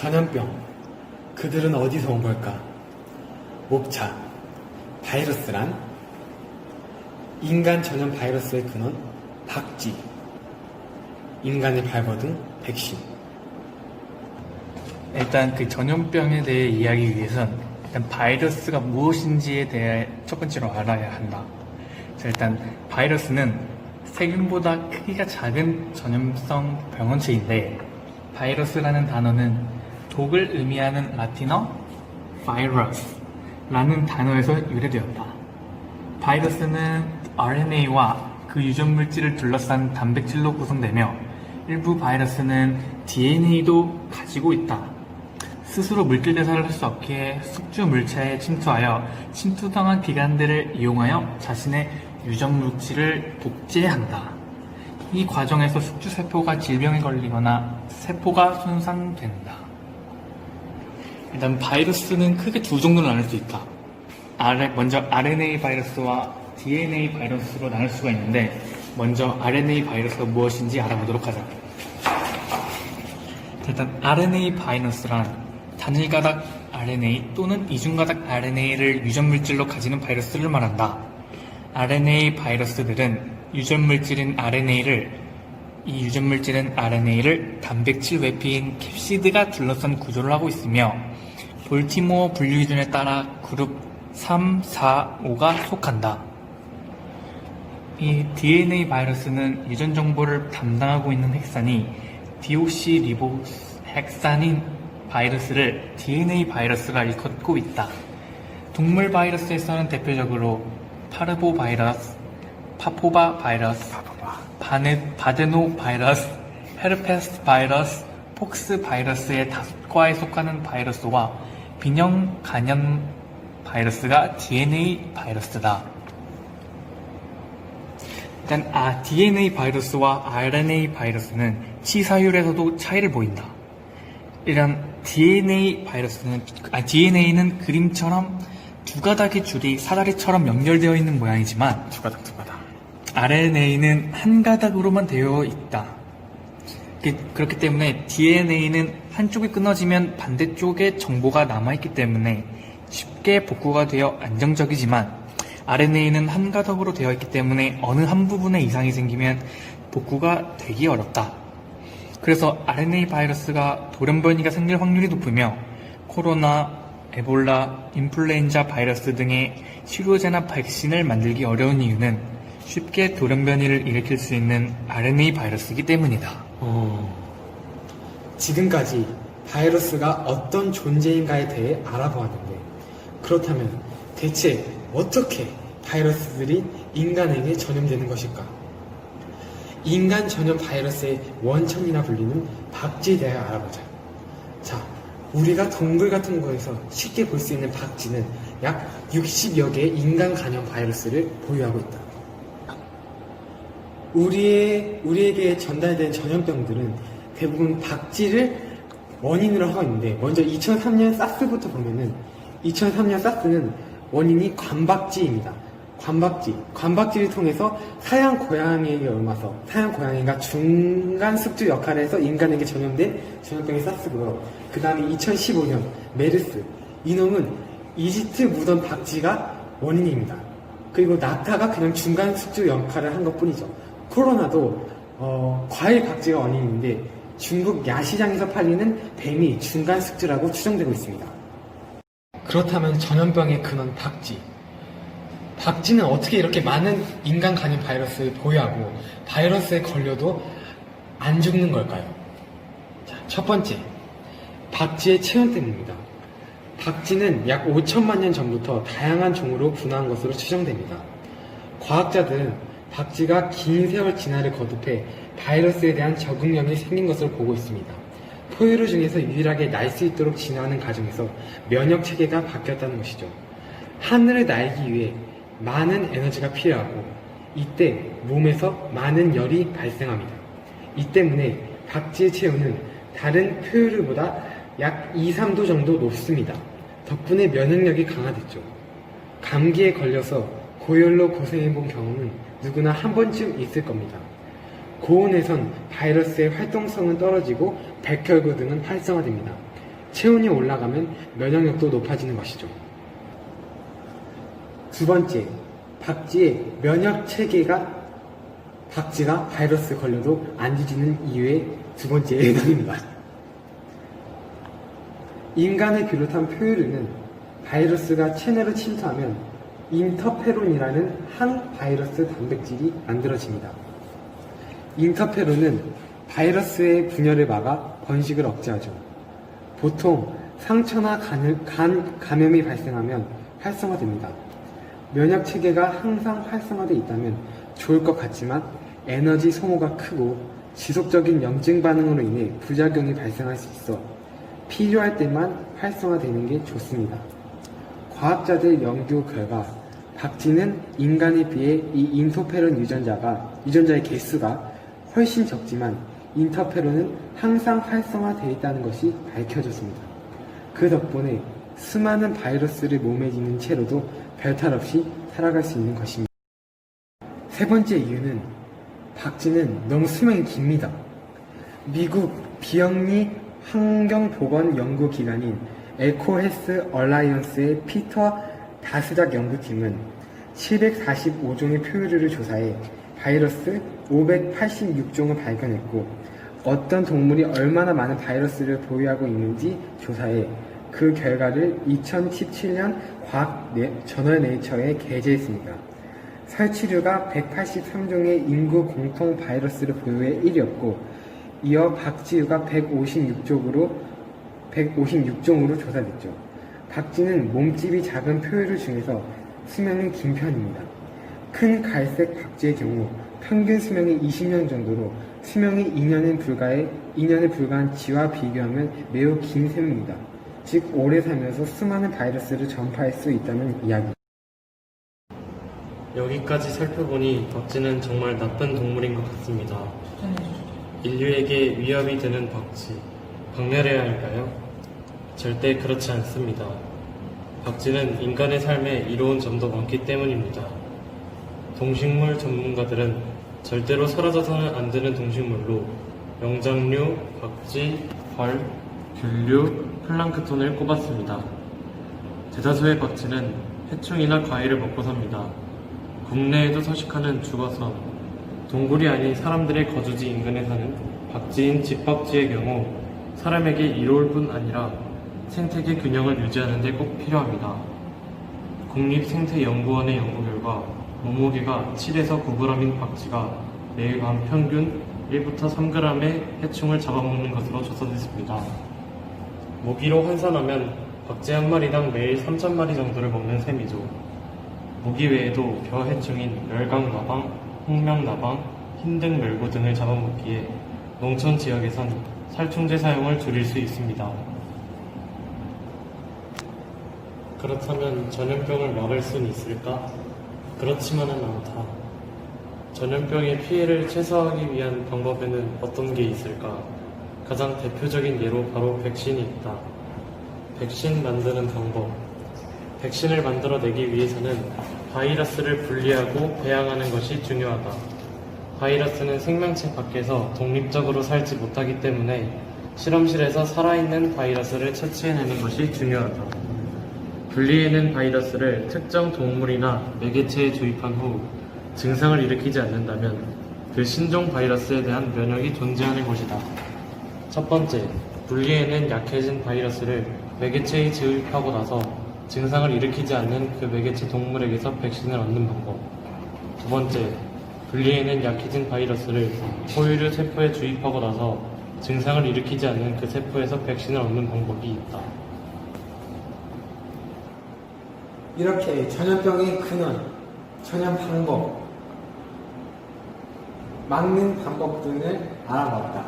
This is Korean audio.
전염병. 그들은 어디서 온 걸까? 목차. 바이러스란? 인간 전염 바이러스의 근원, 박쥐. 인간을 발버둥, 백신. 일단 그 전염병에 대해 이야기하기 위해선 일단 바이러스가 무엇인지에 대해 첫 번째로 알아야 한다. 자, 일단 바이러스는 세균보다 크기가 작은 전염성 병원체인데, 바이러스라는 단어는 독을 의미하는 라틴어 virus라는 단어에서 유래되었다. 바이러스는 RNA와 그 유전 물질을 둘러싼 단백질로 구성되며, 일부 바이러스는 DNA도 가지고 있다. 스스로 물질 대사를 할 수 없게 숙주 물체에 침투하여 침투당한 기관들을 이용하여 자신의 유전 물질을 복제한다. 이 과정에서 숙주 세포가 질병에 걸리거나 세포가 손상된다. 일단 바이러스는 크게 두 종류로 나눌 수 있다. 먼저 RNA 바이러스와 DNA 바이러스로 나눌 수가 있는데, 먼저 RNA 바이러스가 무엇인지 알아보도록 하자. 일단 RNA 바이러스란 단일가닥 RNA 또는 이중가닥 RNA를 유전물질로 가지는 바이러스를 말한다. RNA 바이러스들은 유전물질인 RNA를 단백질 외피인 캡시드가 둘러싼 구조를 하고 있으며, 볼티모어 분류기준에 따라 그룹 3, 4, 5가 속한다. 이 DNA 바이러스는 유전 정보를 담당하고 있는 핵산이 디옥시리보헥산인 바이러스를 DNA 바이러스가 일컫고 있다. 동물 바이러스에서는 대표적으로 파르보 바이러스, 파포바 바이러스, 바데노 바이러스, 헤르페스 바이러스, 폭스 바이러스의 5과에 속하는 바이러스와 빈형 간염 바이러스가 DNA 바이러스다. 일단 DNA 바이러스와 RNA 바이러스는 치사율에서도 차이를 보인다. 이런 DNA는 그림처럼 두 가닥의 줄이 사다리처럼 연결되어 있는 모양이지만, 두 가닥. RNA는 한 가닥으로만 되어 있다. 그렇기 때문에 DNA는 한쪽이 끊어지면 반대쪽에 정보가 남아있기 때문에 쉽게 복구가 되어 안정적이지만, RNA는 한 가닥으로 되어 있기 때문에 어느 한 부분에 이상이 생기면 복구가 되기 어렵다. 그래서 RNA 바이러스가 돌연변이가 생길 확률이 높으며, 코로나, 에볼라, 인플루엔자 바이러스 등의 치료제나 백신을 만들기 어려운 이유는 쉽게 돌연변이를 일으킬 수 있는 RNA 바이러스이기 때문이다. 지금까지 바이러스가 어떤 존재인가에 대해 알아보았는데, 그렇다면 대체 어떻게 바이러스들이 인간에게 전염되는 것일까? 인간 전염 바이러스의 원천이나 불리는 박쥐에 대해 알아보자. 자, 우리가 동굴 같은 곳에서 쉽게 볼 수 있는 박쥐는 약 60여 개의 인간 간염 바이러스를 보유하고 있다. 우리에게 전달된 전염병들은 대부분 박쥐를 원인으로 하고 있는데, 먼저 2003년 사스부터 보면은 2003년 사스는 원인이 관박쥐입니다. 관박쥐를 통해서 사양 고양이에게 옮아서 사양 고양이가 중간 숙주 역할을 해서 인간에게 전염된 전염병이 사스고요. 그 다음에 2015년 메르스, 이놈은 이집트 묻은 박쥐가 원인입니다. 그리고 낙타가 그냥 중간 숙주 역할을 한 것 뿐이죠. 코로나도 과일 박쥐가 원인인데, 중국 야시장에서 팔리는 뱀이 중간 숙주라고 추정되고 있습니다. 그렇다면 전염병의 근원 박쥐. 박쥐는 어떻게 이렇게 많은 인간 간염 바이러스를 보유하고 바이러스에 걸려도 안 죽는 걸까요? 자, 첫 번째, 박쥐의 체온 때문입니다. 박쥐는 약 5천만 년 전부터 다양한 종으로 분화한 것으로 추정됩니다. 과학자들은 박쥐가 긴 세월 진화를 거듭해 바이러스에 대한 적응력이 생긴 것으로 보고 있습니다. 포유류 중에서 유일하게 날 수 있도록 진화하는 과정에서 면역 체계가 바뀌었다는 것이죠. 하늘을 날기 위해 많은 에너지가 필요하고, 이때 몸에서 많은 열이 발생합니다. 이 때문에 박쥐의 체온은 다른 포유류보다 약 2, 3도 정도 높습니다. 덕분에 면역력이 강화됐죠. 감기에 걸려서 고열로 고생해본 경험은 누구나 한 번쯤 있을 겁니다. 고온에선 바이러스의 활동성은 떨어지고 백혈구 등은 활성화됩니다. 체온이 올라가면 면역력도 높아지는 것이죠. 두 번째, 박쥐의 면역 체계가 박쥐가 바이러스 걸려도 안 뒤지는 이유의 두 번째 예방입니다. 인간을 비롯한 포유류는 바이러스가 체내로 침투하면 인터페론이라는 항바이러스 단백질이 만들어집니다. 인터페론은 바이러스의 분열을 막아 번식을 억제하죠. 보통 상처나 간 감염이 발생하면 활성화됩니다. 면역 체계가 항상 활성화되어 있다면 좋을 것 같지만 에너지 소모가 크고 지속적인 염증 반응으로 인해 부작용이 발생할 수 있어 필요할 때만 활성화되는 게 좋습니다. 과학자들 연구 결과 박쥐는 인간에 비해 이 인터페론 유전자의 개수가 훨씬 적지만 인터페론은 항상 활성화되어 있다는 것이 밝혀졌습니다. 그 덕분에 수많은 바이러스를 몸에 지닌 채로도 별탈 없이 살아갈 수 있는 것입니다. 세 번째 이유는 박쥐는 너무 수명이 깁니다. 미국 비영리 환경보건연구기관인 에코헬스 얼라이언스의 피터 다스작 연구팀은 745종의 포유류를 조사해 바이러스 586종을 발견했고 어떤 동물이 얼마나 많은 바이러스를 보유하고 있는지 조사해 그 결과를 2017년 과학 저널 네이처에 게재했습니다. 설치류가 183종의 인구 공통 바이러스를 보유해 1위였고 이어 박쥐류가 156종으로 조사됐죠. 박쥐는 몸집이 작은 포유류 중에서 수명이 긴 편입니다. 큰 갈색 박쥐의 경우 평균 수명이 20년 정도로 수명이 2년에 불과한 쥐와 비교하면 매우 긴 셈입니다. 즉 오래 살면서 수많은 바이러스를 전파할 수 있다는 이야기. 여기까지 살펴보니 박쥐는 정말 나쁜 동물인 것 같습니다. 인류에게 위협이 되는 박쥐, 박멸해야 할까요? 절대 그렇지 않습니다. 박쥐는 인간의 삶에 이로운 점도 많기 때문입니다. 동식물 전문가들은 절대로 사라져서는 안 되는 동식물로 영장류, 박쥐, 벌, 균류, 플랑크톤을 꼽았습니다. 대다수의 박쥐는 해충이나 과일을 먹고 삽니다. 국내에도 서식하는 죽어서 동굴이 아닌 사람들의 거주지 인근에 사는 박쥐인 집박쥐의 경우 사람에게 이로울 뿐 아니라 생태계 균형을 유지하는 데 꼭 필요합니다. 국립생태연구원의 연구 결과 몸무게가 7에서 9g인 박쥐가 매일 밤 평균 1부터 3g의 해충을 잡아먹는 것으로 조사됐습니다. 모기로 환산하면 박쥐 한 마리당 매일 3,000마리 정도를 먹는 셈이죠. 모기 외에도 벼 해충인 멸강나방, 홍명나방, 흰등멸구 등을 잡아먹기에 농촌 지역에선 살충제 사용을 줄일 수 있습니다. 그렇다면 전염병을 막을 수는 있을까? 그렇지만은 않다. 전염병의 피해를 최소화하기 위한 방법에는 어떤 게 있을까? 가장 대표적인 예로 바로 백신이 있다. 백신 만드는 방법. 백신을 만들어내기 위해서는 바이러스를 분리하고 배양하는 것이 중요하다. 바이러스는 생명체 밖에서 독립적으로 살지 못하기 때문에 실험실에서 살아있는 바이러스를 채취해내는 것이 중요하다. 분리해낸 바이러스를 특정 동물이나 매개체에 주입한 후 증상을 일으키지 않는다면 그 신종 바이러스에 대한 면역이 존재하는 것이다. 첫 번째, 분리해낸 약해진 바이러스를 매개체에 주입하고 나서 증상을 일으키지 않는 그 매개체 동물에게서 백신을 얻는 방법. 두 번째, 분리해낸 약해진 바이러스를 포유류 세포에 주입하고 나서 증상을 일으키지 않는 그 세포에서 백신을 얻는 방법이 있다. 이렇게 전염병의 근원, 전염 방법, 막는 방법 등을 알아봤다.